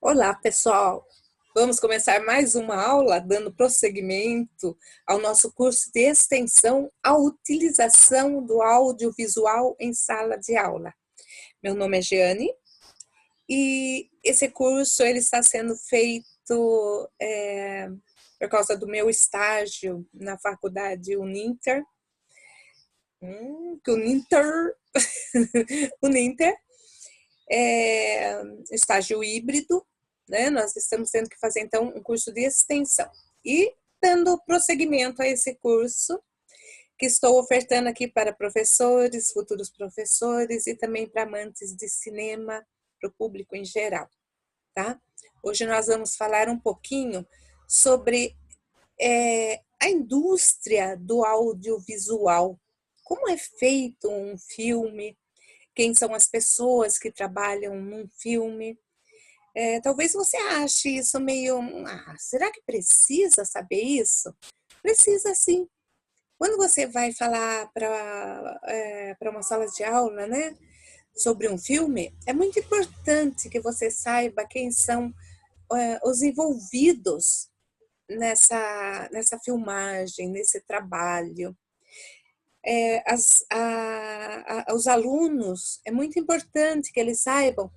Olá, pessoal! Vamos começar mais uma aula dando prosseguimento ao nosso curso de extensão à utilização do audiovisual em sala de aula. Meu nome é Jeane e esse curso ele está sendo feito por causa do meu estágio na faculdade Uninter, Uninter, Uninter, estágio híbrido, né? Nós estamos tendo que fazer, então, um curso de extensão. E dando prosseguimento a esse curso, que estou ofertando aqui para professores, futuros professores e também para amantes de cinema, para o público em geral, tá? Hoje nós vamos falar um pouquinho sobre a indústria do audiovisual. Como é feito um filme, quem são as pessoas que trabalham num filme. Talvez você ache isso meio, será que precisa saber isso? Precisa sim. Quando você vai falar para uma sala de aula, né, sobre um filme, é muito importante que você saiba quem são os envolvidos nessa filmagem, nesse trabalho. Os alunos, é muito importante que eles saibam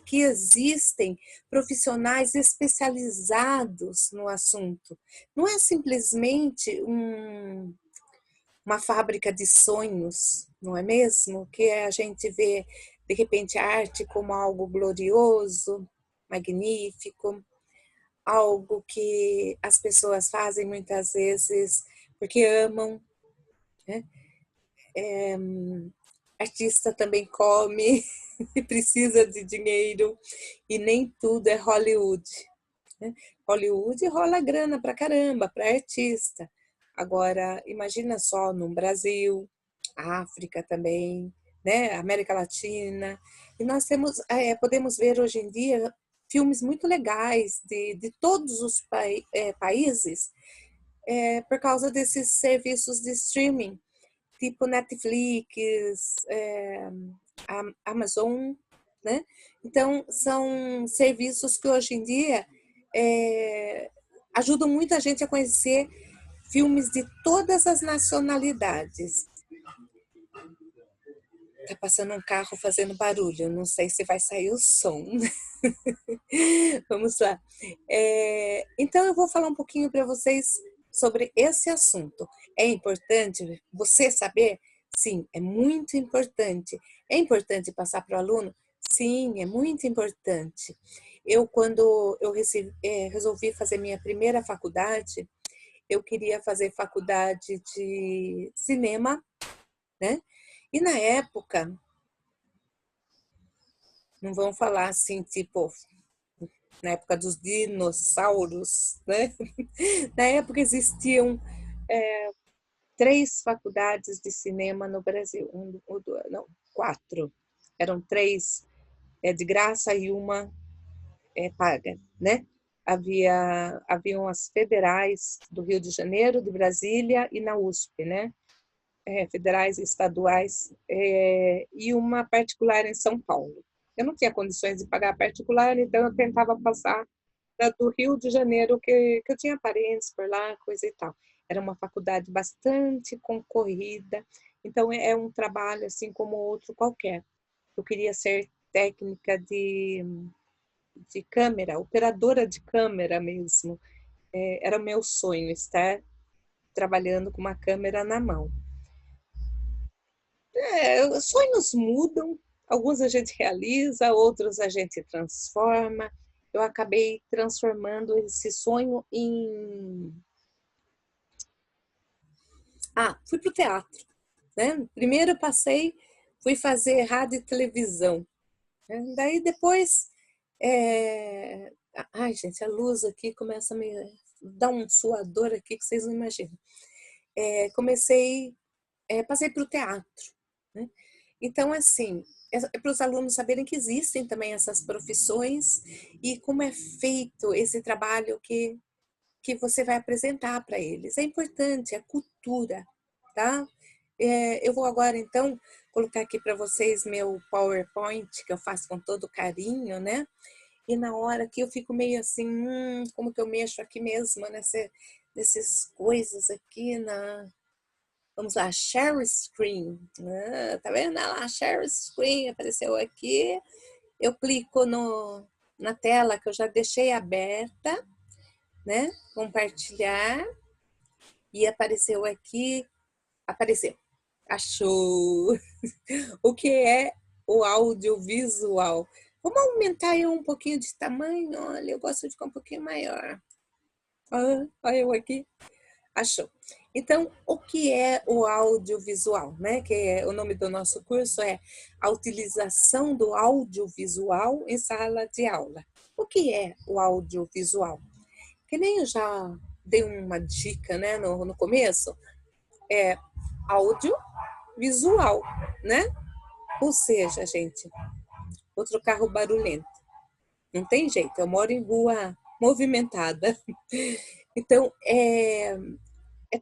que existem profissionais especializados no assunto. Não é simplesmente uma fábrica de sonhos, não é mesmo? Que a gente vê, de repente, a arte como algo glorioso, magnífico, algo que as pessoas fazem muitas vezes porque amam, né? Artista também come e precisa de dinheiro, e nem tudo é Hollywood, né? Hollywood rola grana pra caramba para artista. Agora, imagina só no Brasil, África também, né? América Latina. E nós podemos ver hoje em dia filmes muito legais de todos os países por causa desses serviços de streaming tipo Netflix, Amazon, né? Então, são serviços que hoje em dia ajudam muita gente a conhecer filmes de todas as nacionalidades. Tá passando um carro fazendo barulho, não sei se vai sair o som. Vamos lá. Então, eu vou falar um pouquinho para vocês sobre esse assunto. É importante você saber? Sim, é muito importante. É importante passar para o aluno? Sim, é muito importante. Quando eu resolvi fazer minha primeira faculdade, eu queria fazer faculdade de cinema, né? E na época, não vão falar assim, tipo, na época dos dinossauros, né? Na época existiam 3 faculdades de cinema no Brasil, não, 4. Eram 3 de graça e uma paga, né? Haviam as federais do Rio de Janeiro, de Brasília e na USP, né? Federais e estaduais, e uma particular em São Paulo. Eu não tinha condições de pagar a particular, então eu tentava passar do Rio de Janeiro, que eu tinha parentes por lá, coisa e tal. Era uma faculdade bastante concorrida, então é um trabalho assim como outro qualquer. Eu queria ser técnica de câmera, operadora de câmera mesmo. Era o meu sonho, estar trabalhando com uma câmera na mão. Sonhos mudam, alguns a gente realiza, outros a gente transforma. Eu acabei transformando esse sonho em... fui para o teatro, né? Primeiro fui fazer rádio e televisão. Né? Daí depois... Ai, gente, a luz aqui começa a me dar um suador aqui que vocês não imaginam. Passei para o teatro, né? Então, assim, para os alunos saberem que existem também essas profissões e como é feito esse trabalho que você vai apresentar para eles. É importante, é cultura, tá? Eu vou agora, então, colocar aqui para vocês meu PowerPoint, que eu faço com todo carinho, né? e na hora que eu fico meio assim, como que eu mexo aqui mesmo, nessas coisas aqui vamos lá, share screen, tá vendo? Lá, share screen apareceu aqui, eu clico na tela que eu já deixei aberta, né? Compartilhar, e apareceu, achou. O que é o audiovisual? Vamos aumentar aí um pouquinho de tamanho, olha, eu gosto de ficar um pouquinho maior. Olha eu aqui. Achou. Então, o que é o audiovisual, né? Que o nome do nosso curso é a utilização do audiovisual em sala de aula. O que é o audiovisual? Que nem eu já dei uma dica, né, no começo, é audiovisual, né? Ou seja, gente, outro carro barulhento. Não tem jeito, eu moro em rua movimentada. Então, é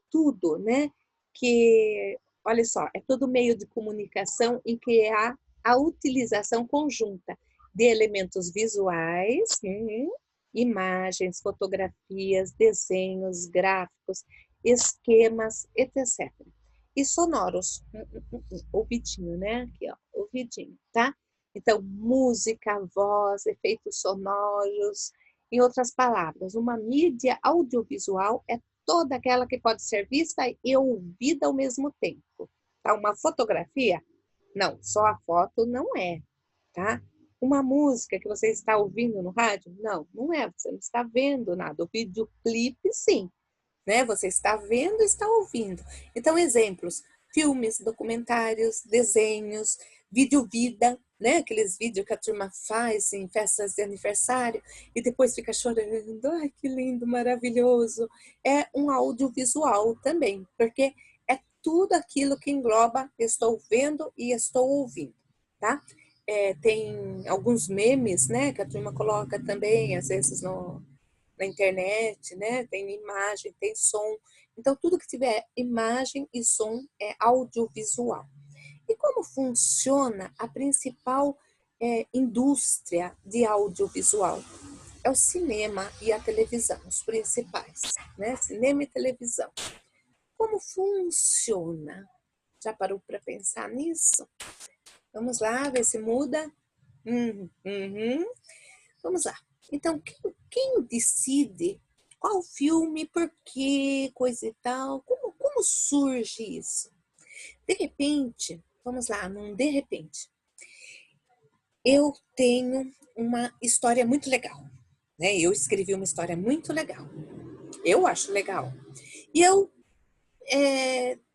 tudo, né? Que, olha só, é todo meio de comunicação em que há a utilização conjunta de elementos visuais, imagens, fotografias, desenhos, gráficos, esquemas, etc. E sonoros, ouvidinho, né? Aqui, ó, ouvidinho, tá? Então, música, voz, efeitos sonoros, em outras palavras, uma mídia audiovisual é toda aquela que pode ser vista e ouvida ao mesmo tempo. Tá? Uma fotografia? Não, só a foto não é, tá? Uma música que você está ouvindo no rádio? Não, não é, você não está vendo nada. O videoclipe, sim, né? Você está vendo e está ouvindo. Então, exemplos: filmes, documentários, desenhos, vídeo-vida, né? Aqueles vídeos que a turma faz em festas de aniversário e depois fica chorando. Ai, que lindo, maravilhoso. É um audiovisual também, porque é tudo aquilo que engloba estou vendo e estou ouvindo, tá? Tem alguns memes, né, que a turma coloca também, às vezes na internet, né? Tem imagem, tem som. Então, tudo que tiver imagem e som é audiovisual. E como funciona a principal indústria de audiovisual? É o cinema e a televisão, os principais, né? Cinema e televisão. Como funciona? Já parou para pensar nisso? Vamos lá, ver se muda. Uhum. Vamos lá. Então, quem decide qual filme, por quê, coisa e tal? Como surge isso? De repente, vamos lá, de repente, eu tenho uma história muito legal, né? Eu escrevi uma história muito legal. Eu acho legal. E eu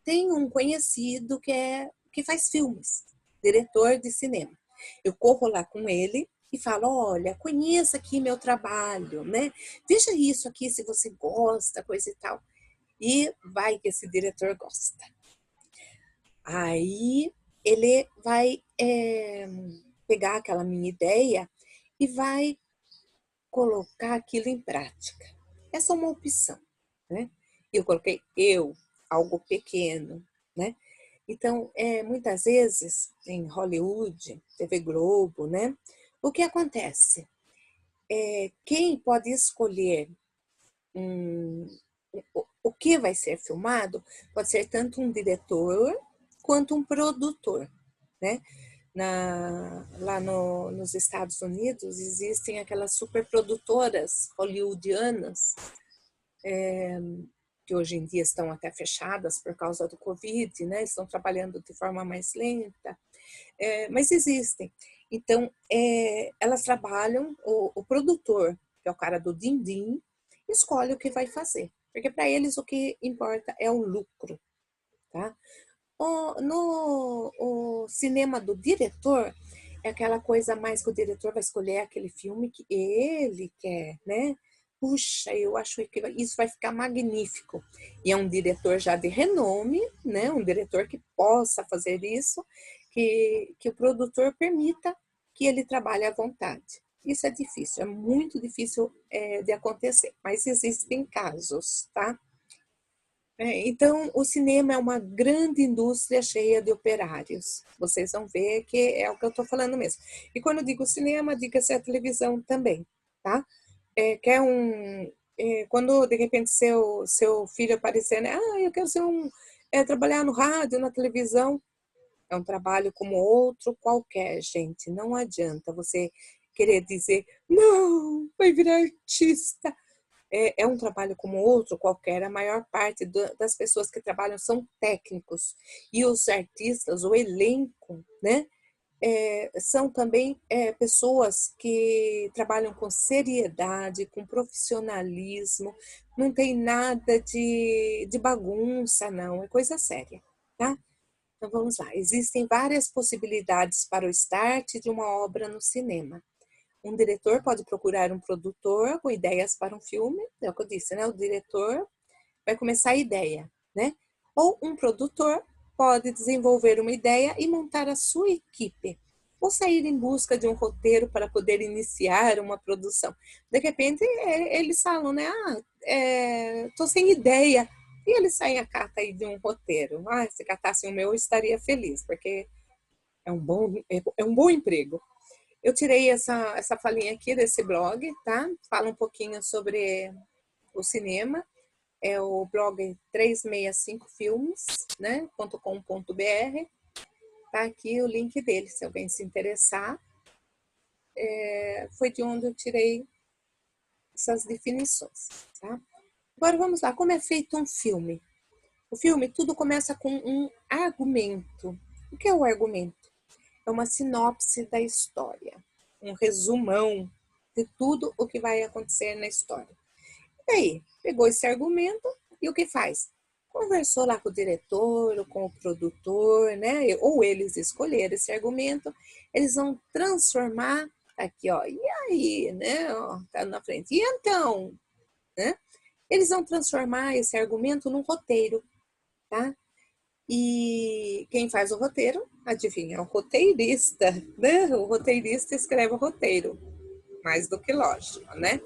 tenho um conhecido que faz filmes, diretor de cinema. Eu corro lá com ele e falo: olha, conheça aqui meu trabalho, né? Veja isso aqui se você gosta, coisa e tal. E vai que esse diretor gosta. Aí ele vai pegar aquela minha ideia e vai colocar aquilo em prática. Essa é uma opção, né? Eu coloquei algo pequeno, né? Então, muitas vezes, em Hollywood, TV Globo, né? O que acontece? Quem pode escolher o que vai ser filmado pode ser tanto um diretor quanto um produtor, né? Lá nos Estados Unidos existem aquelas superprodutoras hollywoodianas, que hoje em dia estão até fechadas por causa do Covid, né? Estão trabalhando de forma mais lenta, mas existem. Então, elas trabalham, o produtor, que é o cara do din-din, escolhe o que vai fazer, porque para eles o que importa é o lucro, tá? O cinema do diretor é aquela coisa mais que o diretor vai escolher aquele filme que ele quer, né? Puxa, eu acho que isso vai ficar magnífico. E é um diretor já de renome, né? Um diretor que possa fazer isso, que o produtor permita que ele trabalhe à vontade. Isso é difícil, é muito difícil de acontecer, mas existem casos, tá? Então, o cinema é uma grande indústria cheia de operários. Vocês vão ver que é o que eu estou falando mesmo. E quando eu digo cinema, diga-se a televisão também, tá? Quer quando de repente seu filho aparecer, né? Ah, eu quero ser trabalhar no rádio, na televisão. É um trabalho como outro qualquer, gente. Não adianta você querer dizer, não, vai virar artista. É um trabalho como outro qualquer. A maior parte das pessoas que trabalham são técnicos. E os artistas, o elenco, né? São também pessoas que trabalham com seriedade, com profissionalismo. Não tem nada de bagunça, não. É coisa séria, tá? Então vamos lá. Existem várias possibilidades para o start de uma obra no cinema. Um diretor pode procurar um produtor com ideias para um filme, é o que eu disse, né? O diretor vai começar a ideia, né? Ou um produtor pode desenvolver uma ideia e montar a sua equipe, ou sair em busca de um roteiro para poder iniciar uma produção. De repente, eles falam, né? Tô sem ideia. E eles saem a cata aí de um roteiro. Ah, se catassem o meu, eu estaria feliz, porque é um bom emprego. Eu tirei essa falinha aqui desse blog, tá? Fala um pouquinho sobre o cinema. É o blog 365 filmes, né? .com.br. Tá aqui o link dele, se alguém se interessar. Foi de onde eu tirei essas definições, tá? Agora vamos lá, como é feito um filme? O filme, tudo começa com um argumento. O que é o argumento? É uma sinopse da história, um resumão de tudo o que vai acontecer na história. E aí, pegou esse argumento e o que faz? Conversou lá com o diretor ou com o produtor, né? Ou eles escolheram esse argumento, eles vão transformar aqui, ó. E aí, né? Ó, tá na frente. E então, né? Eles vão transformar esse argumento num roteiro, tá? E quem faz o roteiro, adivinha, é o roteirista, né? O roteirista escreve o roteiro, mais do que lógico, né?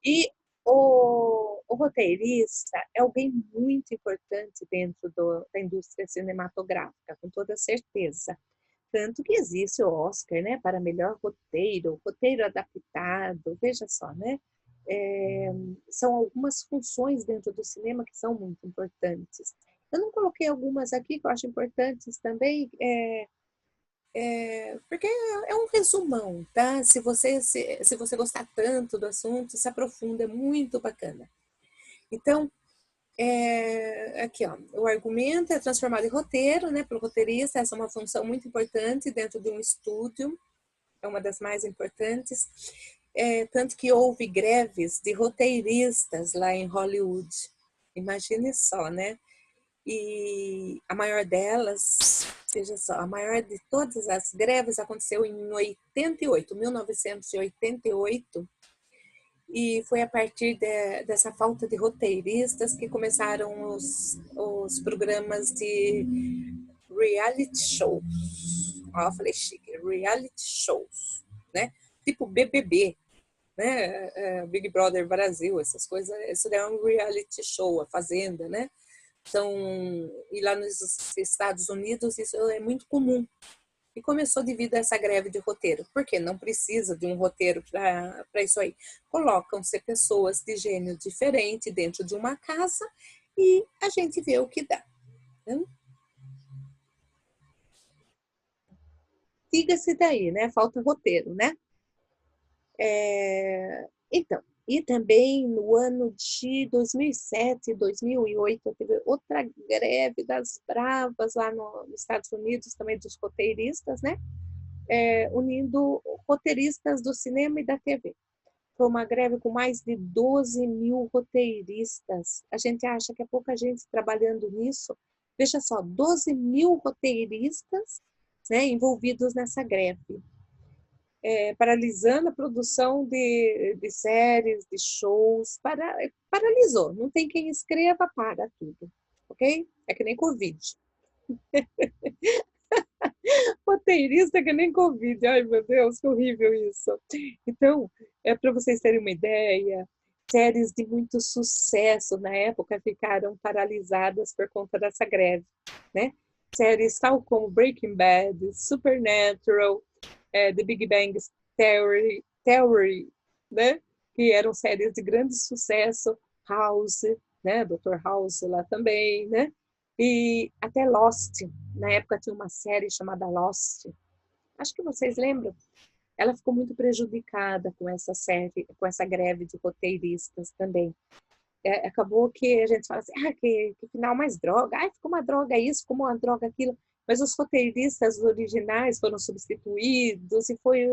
E o roteirista é alguém muito importante dentro da indústria cinematográfica, com toda certeza. Tanto que existe o Oscar, né, para melhor roteiro, roteiro adaptado, veja só, né? É, são algumas funções dentro do cinema que são muito importantes. Eu não coloquei algumas aqui que eu acho importantes também, porque é um resumão, tá? Se você gostar tanto do assunto, se aprofunda, é muito bacana. Então, aqui, ó, o argumento é transformado em roteiro, né, pelo roteirista. Essa é uma função muito importante dentro de um estúdio, é uma das mais importantes. Tanto que houve greves de roteiristas lá em Hollywood. Imagine só, né? E a maior delas, veja só, a maior de todas as greves aconteceu em 88, 1988, e foi a partir dessa falta de roteiristas que começaram os programas de reality shows. Ó, eu falei chique, reality shows, né? Tipo BBB, né? Big Brother Brasil, essas coisas. Isso daí é um reality show, a Fazenda, né? Então, e lá nos Estados Unidos isso é muito comum. E começou devido a essa greve de roteiro. Porque não precisa de um roteiro para isso aí. Colocam-se pessoas de gênio diferente dentro de uma casa e a gente vê o que dá. Né? Diga-se daí, né? Falta roteiro, né? Então, e também no ano de 2007, 2008, teve outra greve das bravas lá nos Estados Unidos, também dos roteiristas, né? Unindo roteiristas do cinema e da TV. Foi uma greve com mais de 12 mil roteiristas. A gente acha que é pouca gente trabalhando nisso. Veja só, 12 mil roteiristas, né, envolvidos nessa greve. Paralisando a produção de séries, de shows, paralisou. Não tem quem escreva, para tudo, ok? É que nem Covid. Roteirista é que nem Covid. Ai, meu Deus, que horrível isso. Então, para vocês terem uma ideia, séries de muito sucesso na época ficaram paralisadas por conta dessa greve, né? Séries tal como Breaking Bad, Supernatural, The Big Bang Theory, né? Que eram séries de grande sucesso, House, né? Dr. House lá também, né? E até Lost, na época tinha uma série chamada Lost, acho que vocês lembram, ela ficou muito prejudicada com essa série, com essa greve de roteiristas também. Acabou que a gente fala assim, que final mais droga, ficou uma droga isso, ficou uma droga aquilo, mas os roteiristas originais foram substituídos e foi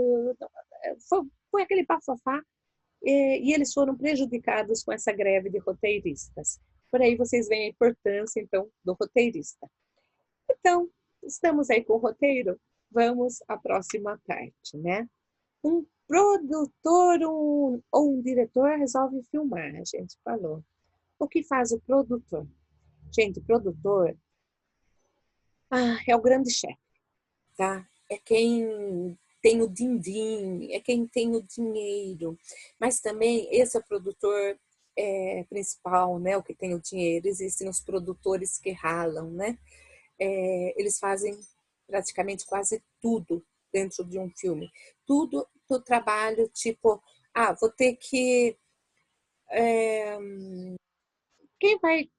aquele bafafá, e eles foram prejudicados com essa greve de roteiristas. Por aí vocês veem a importância, então, do roteirista. Então, estamos aí com o roteiro, vamos à próxima parte, né? Um produtor ou um diretor resolve filmar, a gente falou. O que faz o produtor? Gente, o produtor é o grande chefe, tá? É quem tem o din-din, é quem tem o dinheiro. Mas também esse é o produtor principal, né? O que tem o dinheiro. Existem os produtores que ralam, né? Eles fazem praticamente quase tudo dentro de um filme. Tudo do trabalho, tipo, vou ter que... quem vai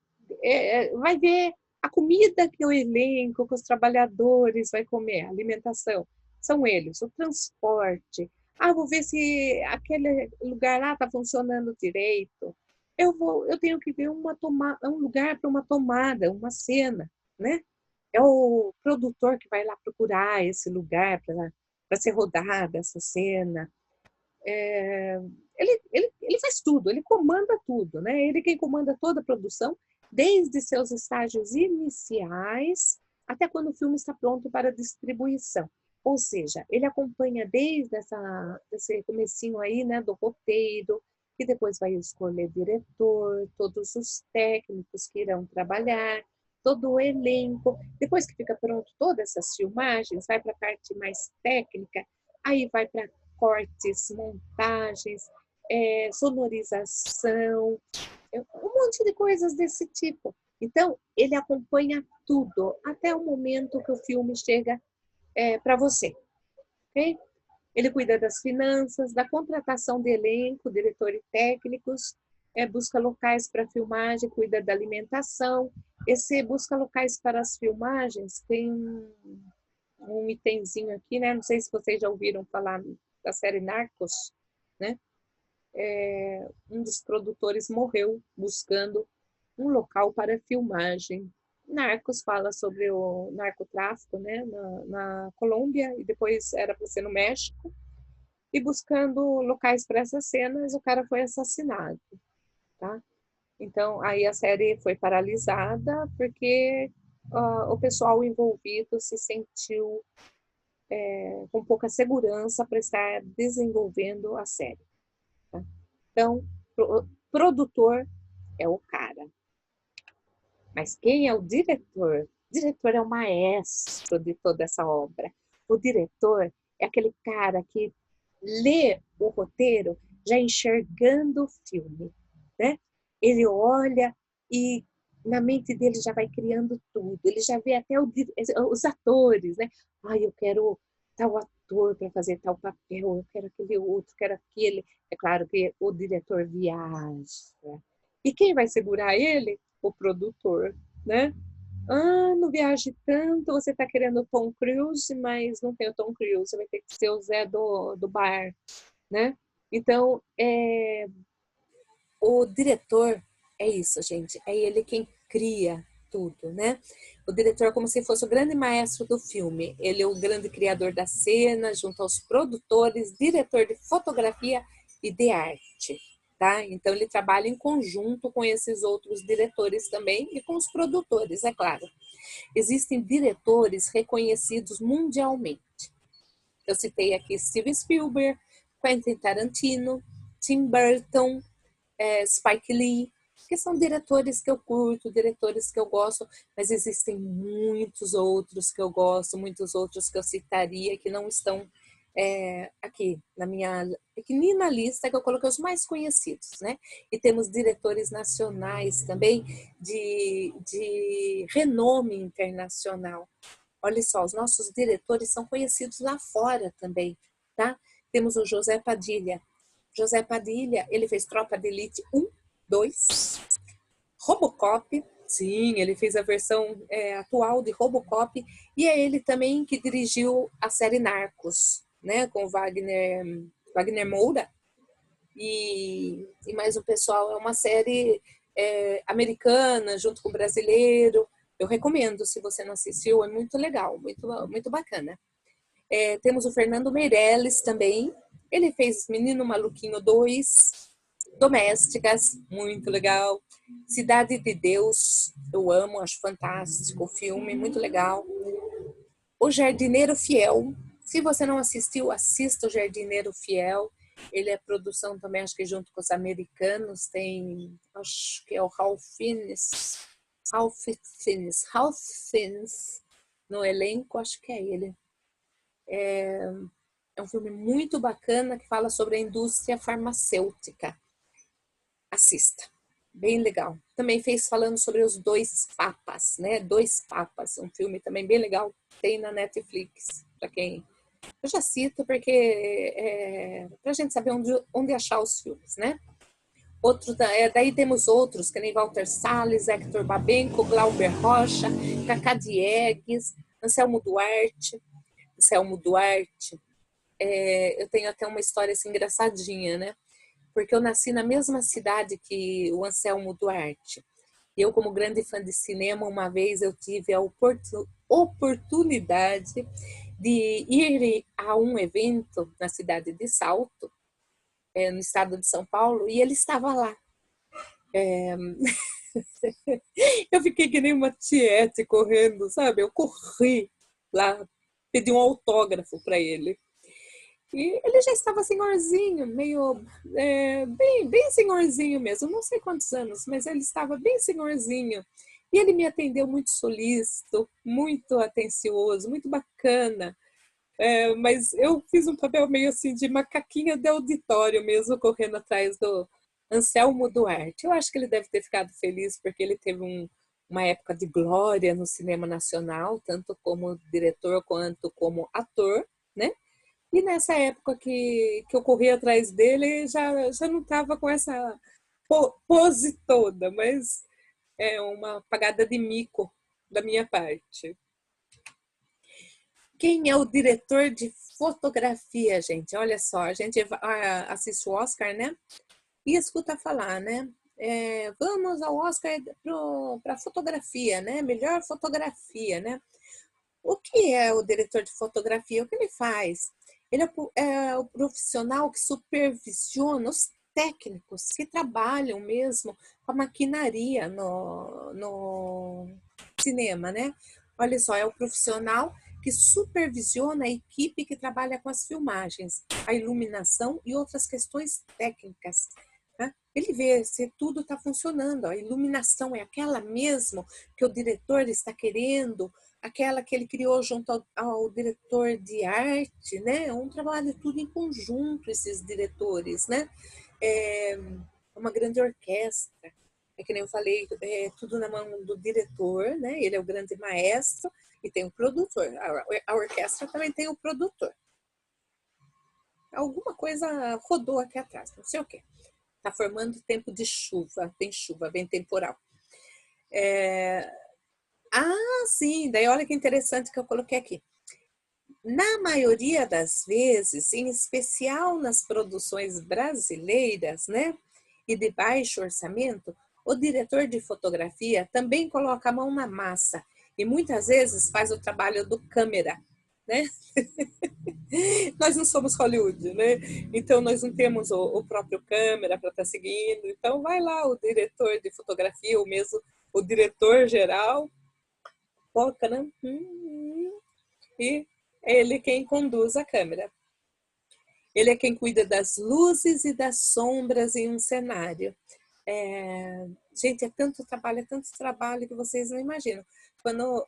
ver a comida que o elenco, que os trabalhadores vai comer, a alimentação, são eles, o transporte. Vou ver se aquele lugar lá está funcionando direito. Eu tenho que ver um lugar para uma tomada, uma cena, né? É o produtor que vai lá procurar esse lugar para ser rodada essa cena. Ele faz tudo, ele comanda tudo, né? Ele quem comanda toda a produção, desde seus estágios iniciais até quando o filme está pronto para distribuição. Ou seja, ele acompanha desde esse comecinho aí, né, do roteiro, que depois vai escolher diretor, todos os técnicos que irão trabalhar, todo o elenco. Depois que fica pronto todas essas filmagens, vai para a parte mais técnica, aí vai para cortes, montagens, sonorização, um monte de coisas desse tipo. Então, ele acompanha tudo, até o momento que o filme chega para você. Okay? Ele cuida das finanças, da contratação de elenco, diretor e técnicos, busca locais para filmagem, cuida da alimentação. Esse busca locais para as filmagens tem um itemzinho aqui, né? Não sei se vocês já ouviram falar da série Narcos, né? Um dos produtores morreu buscando um local para filmagem. Narcos fala sobre o narcotráfico, né, na Colômbia, e depois era para ser no México, e buscando locais para essas cenas, o cara foi assassinado, tá? Então, aí a série foi paralisada porque o pessoal envolvido se sentiu com pouca segurança para estar desenvolvendo a série. Tá? Então, produtor é o cara. Mas quem é o diretor? O diretor é o maestro de toda essa obra. O diretor é aquele cara que lê o roteiro já enxergando o filme, né? Ele olha e na mente dele já vai criando tudo. Ele já vê até os atores, né? Eu quero tal ator para fazer tal papel, eu quero aquele outro, quero aquele. É claro que o diretor viaja. E quem vai segurar ele? O produtor, né? Não viaje tanto, você está querendo o Tom Cruise, mas não tem o Tom Cruise, vai ter que ser o Zé do bar, né? Então, o diretor é isso, gente, é ele quem cria tudo, né? O diretor é como se fosse o grande maestro do filme, ele é o grande criador da cena, junto aos produtores, diretor de fotografia e de arte. Tá? Então, ele trabalha em conjunto com esses outros diretores também e com os produtores, é claro. Existem diretores reconhecidos mundialmente. Eu citei aqui Steven Spielberg, Quentin Tarantino, Tim Burton, Spike Lee, que são diretores que eu curto, diretores que eu gosto, mas existem muitos outros que eu gosto, muitos outros que eu citaria que não estão aqui na minha pequenina lista que eu coloquei os mais conhecidos, né? E temos diretores nacionais também de renome internacional. Olha só, os nossos diretores são conhecidos lá fora também, tá? Temos o José Padilha. José Padilha, ele fez Tropa de Elite 1, 2, Robocop, sim, ele fez a versão atual de Robocop, e é ele também que dirigiu a série Narcos, né, com Wagner Moura, e mais o pessoal. É uma série americana, junto com o brasileiro. Eu recomendo, se você não assistiu, é muito legal, muito, muito bacana. Temos o Fernando Meirelles também, ele fez Menino Maluquinho 2, Domésticas, muito legal. Cidade de Deus, eu amo, acho fantástico o filme, muito legal. O Jardineiro Fiel, se você não assistiu, assista o Jardineiro Fiel. Ele é produção também, acho que junto com os americanos, tem, acho que é o Ralph Fiennes no elenco, acho que é ele. É um filme muito bacana que fala sobre a indústria farmacêutica. Assista, bem legal. Também fez falando sobre os dois papas, né? Dois papas, um filme também bem legal, tem na Netflix, para quem... Eu já cito porque para a gente saber onde achar os filmes, né? Daí temos outros, que nem Walter Salles, Hector Babenco, Glauber Rocha, Cacá Diegues, Anselmo Duarte. Anselmo Duarte, eu tenho até uma história assim, engraçadinha, né? Porque eu nasci na mesma cidade que o Anselmo Duarte. E eu, como grande fã de cinema, uma vez eu tive a oportunidade de ir a um evento na cidade de Salto, no estado de São Paulo, e ele estava lá. Eu fiquei que nem uma tiete correndo, sabe? Eu corri lá, pedi um autógrafo para ele. E ele já estava senhorzinho, meio bem senhorzinho mesmo, não sei quantos anos, mas ele estava bem senhorzinho. E ele me atendeu muito solícito, muito atencioso, muito bacana. Mas eu fiz um papel meio assim de macaquinha de auditório mesmo, correndo atrás do Anselmo Duarte. Eu acho que ele deve ter ficado feliz porque ele teve uma época de glória no cinema nacional, tanto como diretor quanto como ator, né? E nessa época que eu corri atrás dele, já não estava com essa pose toda, mas é uma pagada de mico da minha parte. Quem é o diretor de fotografia, gente? Olha só, a gente assiste o Oscar, né? E escuta falar, né? Vamos ao Oscar para fotografia, né? Melhor fotografia, né? O que é o diretor de fotografia? O que ele faz? Ele é o profissional que supervisiona os técnicos que trabalham mesmo com a maquinaria no cinema, né? Olha só, é o profissional que supervisiona a equipe que trabalha com as filmagens, a iluminação e outras questões técnicas. Tá? Ele vê se tudo está funcionando. A iluminação é aquela mesmo que o diretor está querendo, aquela que ele criou junto ao diretor de arte, né? Um trabalho tudo em conjunto, esses diretores, né? É uma grande orquestra. É que nem eu falei, tudo na mão do diretor, né? Ele é o grande maestro e tem o produtor. A orquestra também tem o produtor. Alguma coisa rodou aqui atrás, não sei o quê. Está formando tempo de chuva, bem temporal. Sim, daí olha que interessante que eu coloquei aqui. Na maioria das vezes, em especial nas produções brasileiras, né, e de baixo orçamento, o diretor de fotografia também coloca a mão na massa e muitas vezes faz o trabalho do câmera, né? Nós não somos Hollywood, né? Então nós não temos o próprio câmera para estar seguindo. Então vai lá o diretor de fotografia, ou mesmo o diretor geral, foca, né? E é ele quem conduz a câmera. Ele é quem cuida das luzes e das sombras em um cenário. Gente, é tanto trabalho que vocês não imaginam.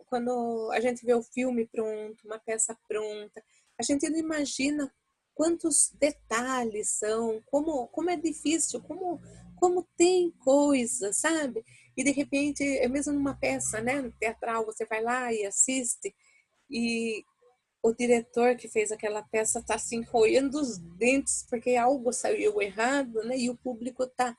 Quando a gente vê o filme pronto, uma peça pronta, a gente não imagina quantos detalhes são, como é difícil, como tem coisa, sabe? E de repente, é mesmo numa peça, né, teatral, você vai lá e assiste, e o diretor que fez aquela peça está assim roendo os dentes porque algo saiu errado, né? E o público tá,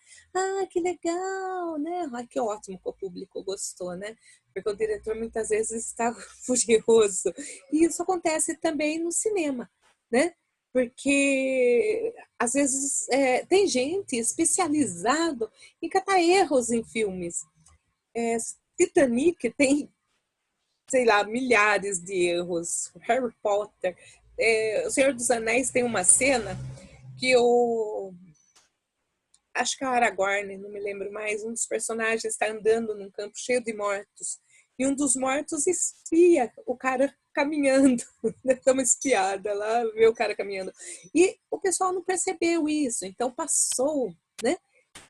que legal, né? Ai, que ótimo que o público gostou, né? Porque o diretor muitas vezes está furioso. E isso acontece também no cinema, né? Porque às vezes tem gente especializado em catar erros em filmes. É, Titanic tem, sei lá, milhares de erros. Harry Potter. O Senhor dos Anéis tem uma cena que o. Acho que é o Aragorn, não me lembro mais. Um dos personagens está andando num campo cheio de mortos. E um dos mortos espia o cara caminhando. Dá uma espiada lá, vê o cara caminhando. E o pessoal não percebeu isso, então passou, né?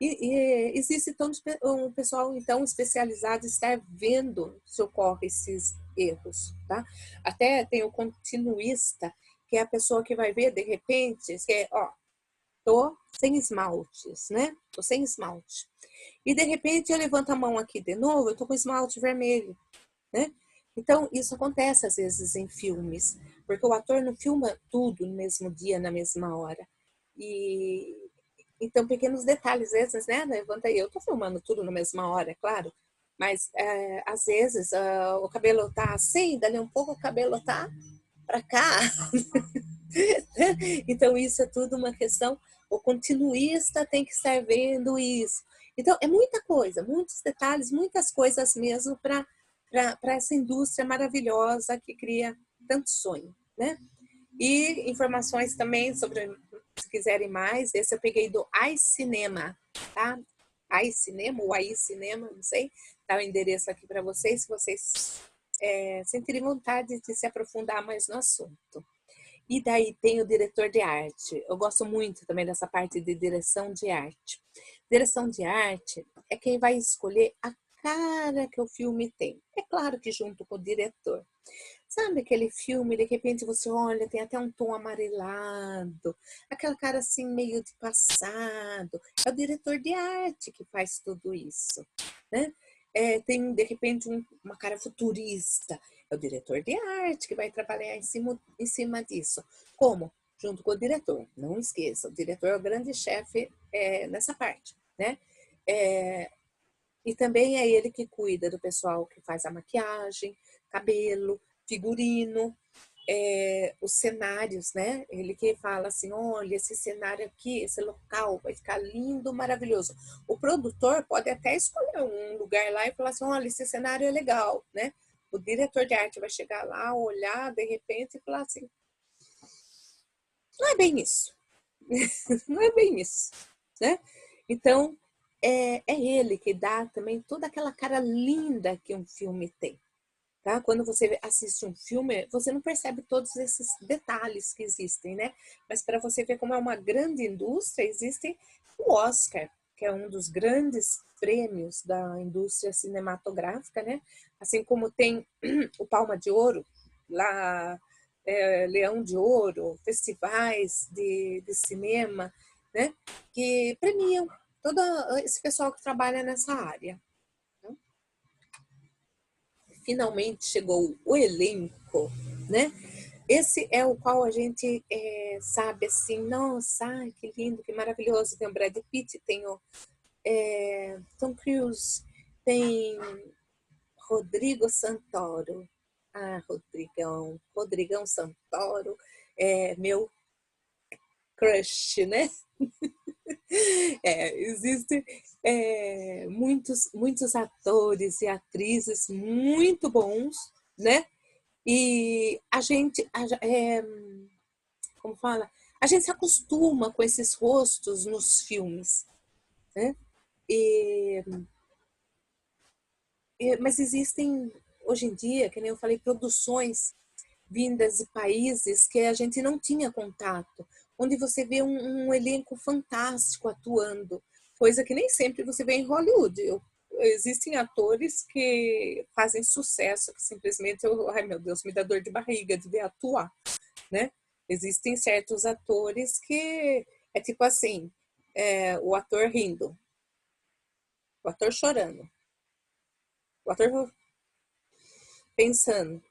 E existe então um pessoal então especializado estar vendo se ocorrem esses erros, tá? Até tem o continuista, que é a pessoa que vai ver de repente, que é, ó, tô sem esmaltes, né? Tô sem esmalte. E de repente eu levanto a mão aqui de novo, eu tô com esmalte vermelho, né? Então isso acontece às vezes em filmes, porque o ator não filma tudo no mesmo dia, na mesma hora. E então, pequenos detalhes, às vezes, né? Levanta aí, eu tô filmando tudo na mesma hora, é claro, mas às vezes o cabelo tá assim, dali um pouco o cabelo tá para cá. Então, isso é tudo uma questão, o continuista tem que estar vendo isso. Então, é muita coisa, muitos detalhes, muitas coisas mesmo para essa indústria maravilhosa que cria tanto sonho, né? E informações também sobre, se quiserem mais, esse eu peguei do iCinema, tá? iCinema ou iCinema, não sei, tá o endereço aqui para vocês, se vocês sentirem vontade de se aprofundar mais no assunto. E daí tem o diretor de arte. Eu gosto muito também dessa parte de direção de arte. Direção de arte é quem vai escolher a cara que o filme tem. É claro que junto com o diretor. Sabe aquele filme, de repente você olha, tem até um tom amarelado, aquela cara assim meio de passado. É o diretor de arte que faz tudo isso, né? Tem, de repente, uma cara futurista. É o diretor de arte que vai trabalhar em cima disso. Como? Junto com o diretor. Não esqueça, o diretor é o grande chefe nessa parte, né? E também é ele que cuida do pessoal que faz a maquiagem, cabelo, figurino, os cenários, né? Ele que fala assim, olha, esse cenário aqui, esse local vai ficar lindo, maravilhoso. O produtor pode até escolher um lugar lá e falar assim, olha, esse cenário é legal, né? O diretor de arte vai chegar lá, olhar de repente e falar assim, não é bem isso, não é bem isso, né? Então, é ele que dá também toda aquela cara linda que um filme tem. Tá? Quando você assiste um filme, você não percebe todos esses detalhes que existem, né? Mas para você ver como é uma grande indústria, existe o Oscar, que é um dos grandes prêmios da indústria cinematográfica, né? Assim como tem o Palma de Ouro, lá Leão de Ouro, festivais de cinema, né? Que premiam todo esse pessoal que trabalha nessa área. Finalmente chegou o elenco, né? Esse é o qual a gente sabe assim, nossa, ai, que lindo, que maravilhoso. Tem o Brad Pitt, tem o Tom Cruise, tem Rodrigo Santoro. Ah, Rodrigão Santoro, meu crush, né? Existem muitos atores e atrizes muito bons, né? E a gente, como fala, a gente se acostuma com esses rostos nos filmes, né? E, mas existem, hoje em dia, que nem eu falei, produções vindas de países que a gente não tinha contato, onde você vê um elenco fantástico atuando, coisa que nem sempre você vê em Hollywood. Existem atores que fazem sucesso, que simplesmente, ai meu Deus, me dá dor de barriga de ver atuar, né? Existem certos atores que é tipo assim, o ator rindo, o ator chorando, o ator pensando.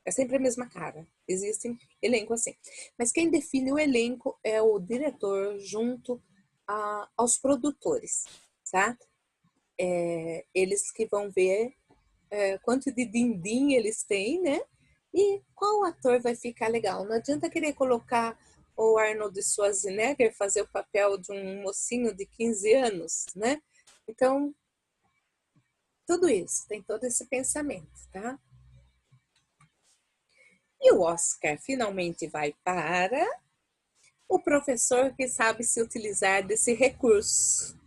É sempre a mesma cara. Existem elenco assim. Mas quem define o elenco é o diretor junto aos produtores, tá? Eles que vão ver quanto de din-din eles têm, né? E qual ator vai ficar legal. Não adianta querer colocar o Arnold Schwarzenegger fazer o papel de um mocinho de 15 anos, né? Então, tudo isso, tem todo esse pensamento, tá? E o Oscar finalmente vai para o professor que sabe se utilizar desse recurso.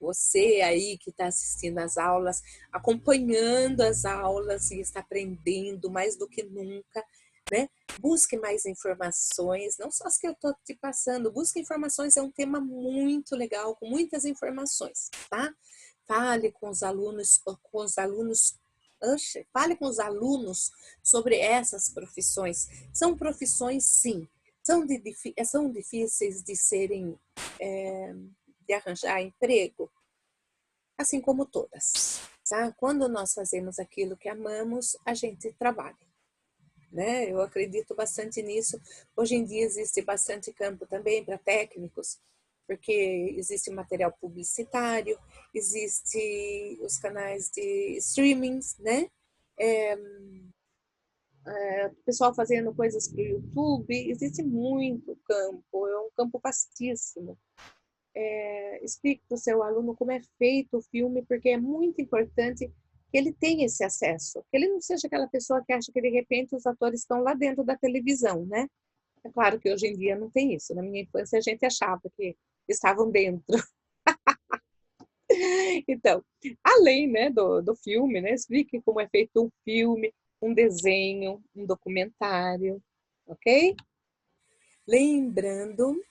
Você aí que está assistindo às aulas, acompanhando as aulas e está aprendendo mais do que nunca, né? Busque mais informações, não só as que eu estou te passando, busque informações, é um tema muito legal, com muitas informações, tá? Fale com os alunos, fale com os alunos sobre essas profissões. São profissões, sim, são difíceis de serem de arranjar emprego, assim como todas. Tá? Quando nós fazemos aquilo que amamos, a gente trabalha. Né? Eu acredito bastante nisso. Hoje em dia existe bastante campo também para técnicos, porque existe material publicitário, existe os canais de streamings, né? O pessoal fazendo coisas para o YouTube, existe muito campo, é um campo vastíssimo. Explique para o seu aluno como é feito o filme, porque é muito importante que ele tenha esse acesso, que ele não seja aquela pessoa que acha que de repente os atores estão lá dentro da televisão, né? É claro que hoje em dia não tem isso. Na minha infância a gente achava que estavam dentro. Então, além, né, do filme, né, explique como é feito um filme, um desenho, um documentário, ok? Lembrando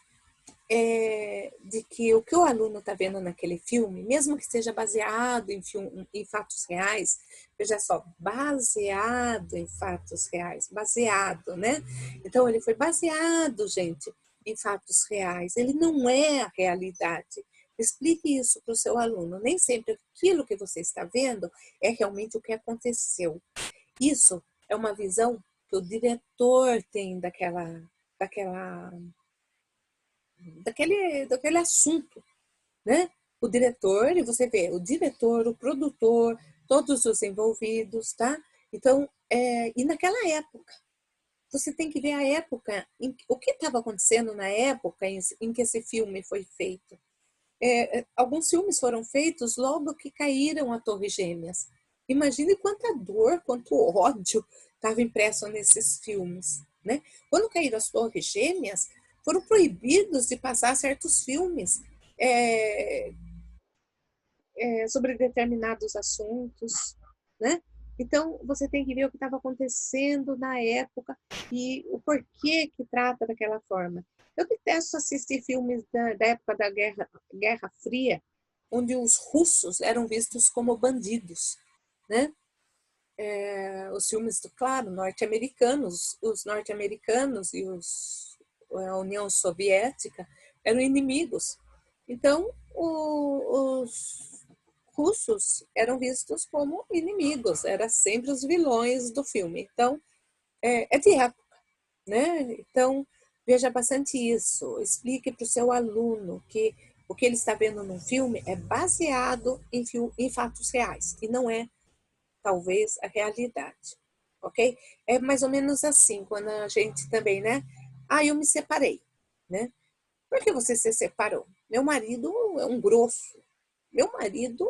de que o que o aluno está vendo naquele filme, mesmo que seja baseado em fatos reais, veja só, baseado em fatos reais, baseado, né? Então, ele foi baseado, gente, em fatos reais, ele não é a realidade. Explique isso para o seu aluno. Nem sempre aquilo que você está vendo é realmente o que aconteceu. Isso é uma visão que o diretor tem daquela daquele assunto, né? O diretor, e você vê, o diretor, o produtor, todos os envolvidos, tá? Então, e naquela época, você tem que ver a época, o que estava acontecendo na época em que esse filme foi feito. Alguns filmes foram feitos logo que caíram a Torre Gêmeas. Imagine quanta dor, quanto ódio estava impresso nesses filmes, né? Quando caíram as Torres Gêmeas, foram proibidos de passar certos filmes é, sobre determinados assuntos, né? Então, você tem que ver o que estava acontecendo na época e o porquê que trata daquela forma. Eu detesto assistir filmes da época da Guerra Fria, onde os russos eram vistos como bandidos, né? Os filmes, claro, norte-americanos, os norte-americanos e a União Soviética eram inimigos. Então, os russos eram vistos como inimigos, eram sempre os vilões do filme. Então, é de época, né? Então, veja bastante isso. Explique para o seu aluno que o que ele está vendo no filme é baseado em fatos reais e não é, talvez, a realidade, ok? É mais ou menos assim, quando a gente também, né? Ah, eu me separei, né? Por que você se separou? Meu marido é um grosso. Meu marido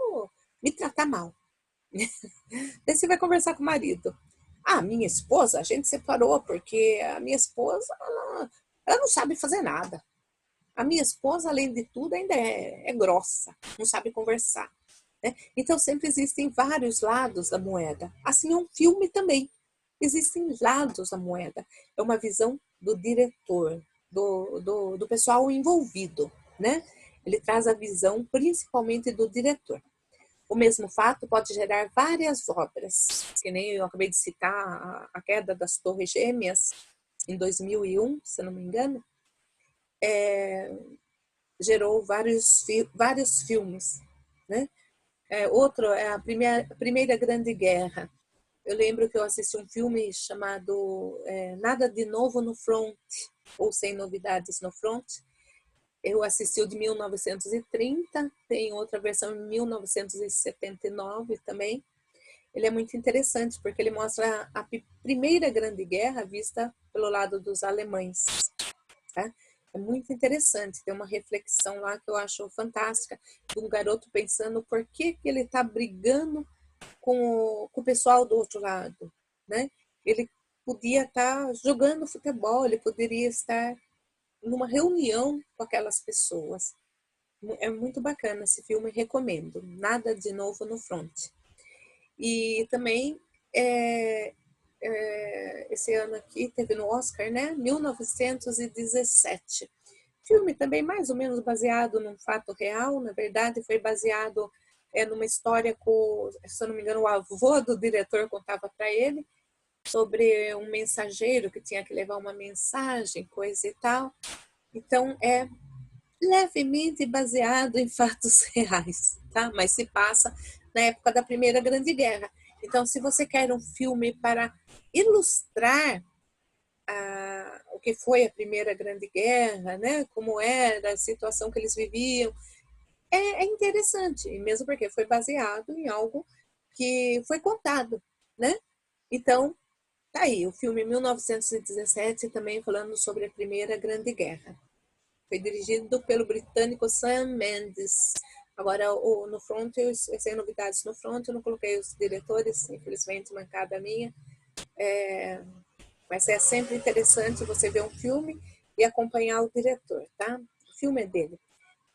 me trata mal. Daí você vai conversar com o marido. Ah, minha esposa, a gente separou porque a minha esposa, ela não sabe fazer nada. A minha esposa, além de tudo, ainda é grossa, não sabe conversar. Né? Então, sempre existem vários lados da moeda. Assim é um filme também. Existem lados da moeda. É uma visão do diretor, do pessoal envolvido. Né? Ele traz a visão principalmente do diretor. O mesmo fato pode gerar várias obras, que nem eu acabei de citar a queda das Torres Gêmeas, em 2001, se não me engano, gerou vários filmes, né? Outro é a Primeira Grande Guerra. Eu lembro que eu assisti um filme chamado Nada de Novo no Front, ou Sem Novidades no Front. Eu assisti o de 1930, tem outra versão em 1979 também. Ele é muito interessante, porque ele mostra a Primeira Grande Guerra vista pelo lado dos alemães. Tá? É muito interessante, tem uma reflexão lá que eu acho fantástica, de um garoto pensando por que ele está brigando com o pessoal do outro lado, né? Ele podia estar jogando futebol, ele poderia estar numa reunião com aquelas pessoas. É muito bacana esse filme, recomendo. Nada de Novo no Front. E também, esse ano aqui, teve no Oscar, né? 1917. Filme também mais ou menos baseado num fato real, na verdade, foi baseado numa história com, se eu não me engano, o avô do diretor contava para ele, sobre um mensageiro que tinha que levar uma mensagem, coisa e tal. Então, é levemente baseado em fatos reais, tá? Mas se passa na época da Primeira Grande Guerra. Então, se você quer um filme para ilustrar o que foi a Primeira Grande Guerra, né? Como era a situação que eles viviam, é interessante, mesmo porque foi baseado em algo que foi contado, né? Então, tá aí, o filme 1917 também falando sobre a Primeira Grande Guerra. Foi dirigido pelo britânico Sam Mendes. Agora, no Front, sem novidades no Front, eu não coloquei os diretores, infelizmente, mancada minha. Mas é sempre interessante você ver um filme e acompanhar o diretor, tá? O filme é dele.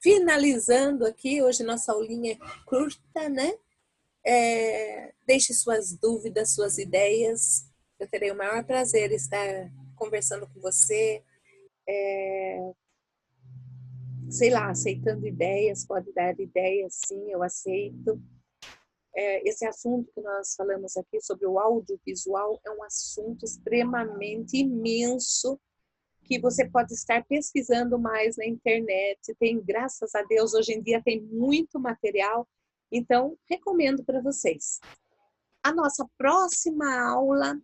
Finalizando aqui, hoje nossa aulinha é curta, né? Deixe suas dúvidas, suas ideias. Eu terei o maior prazer em estar conversando com você, sei lá, aceitando ideias, pode dar ideias, sim, eu aceito. Esse assunto que nós falamos aqui sobre o audiovisual é um assunto extremamente imenso, que você pode estar pesquisando mais na internet. Tem, graças a Deus, hoje em dia tem muito material, então recomendo para vocês. A nossa próxima aula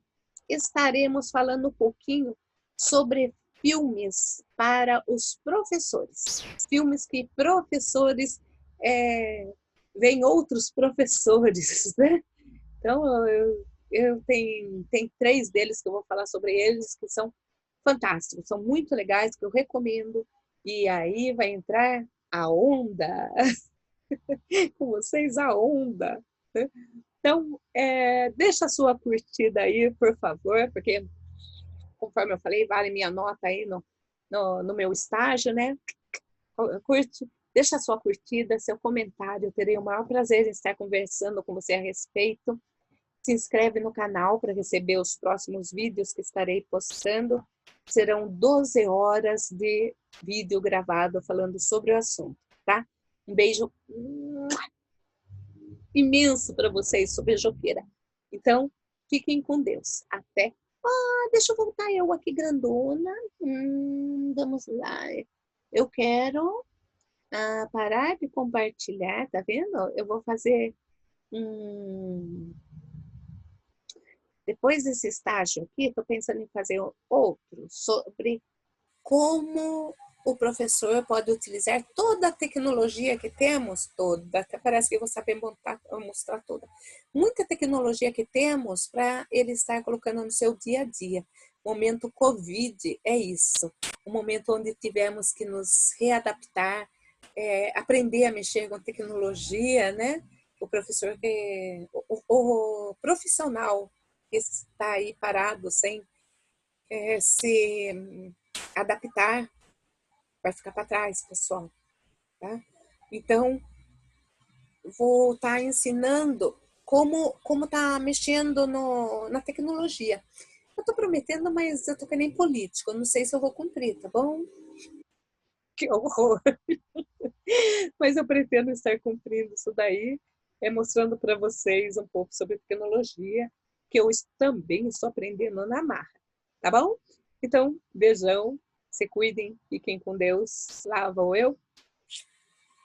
estaremos falando um pouquinho sobre filmes para os professores. Filmes que professores veem outros professores, né? Então, eu tenho 3 deles que eu vou falar sobre eles, que são fantásticos, são muito legais, que eu recomendo. E aí vai entrar a onda, com vocês a onda. Então, deixa a sua curtida aí, por favor, porque, conforme eu falei, vale minha nota aí no meu estágio, né? Curte, deixa a sua curtida, seu comentário, eu terei o maior prazer em estar conversando com você a respeito. Se inscreve no canal para receber os próximos vídeos que estarei postando. Serão 12 horas de vídeo gravado falando sobre o assunto, tá? Um beijo imenso para vocês, sou beijoqueira. Então, fiquem com Deus. Até. Deixa eu voltar eu aqui grandona. Vamos lá. Eu quero parar de compartilhar, tá vendo? Eu vou fazer depois desse estágio aqui, estou pensando em fazer outro sobre como o professor pode utilizar toda a tecnologia que temos, toda, até parece que eu vou saber mostrar toda, muita tecnologia que temos para ele estar colocando no seu dia a dia. O momento Covid é isso, um momento onde tivemos que nos readaptar, aprender a mexer com tecnologia, né? O professor, o profissional que está aí parado sem se adaptar, vai ficar para trás, pessoal. Tá? Então, vou estar ensinando como tá mexendo na tecnologia. Eu estou prometendo, mas eu estou que nem político, eu não sei se eu vou cumprir, tá bom? Que horror! Mas eu pretendo estar cumprindo isso daí, mostrando para vocês um pouco sobre tecnologia, que eu também estou aprendendo na marra, tá bom? Então, beijão, se cuidem, fiquem com Deus. Lá vou eu.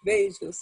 Beijos.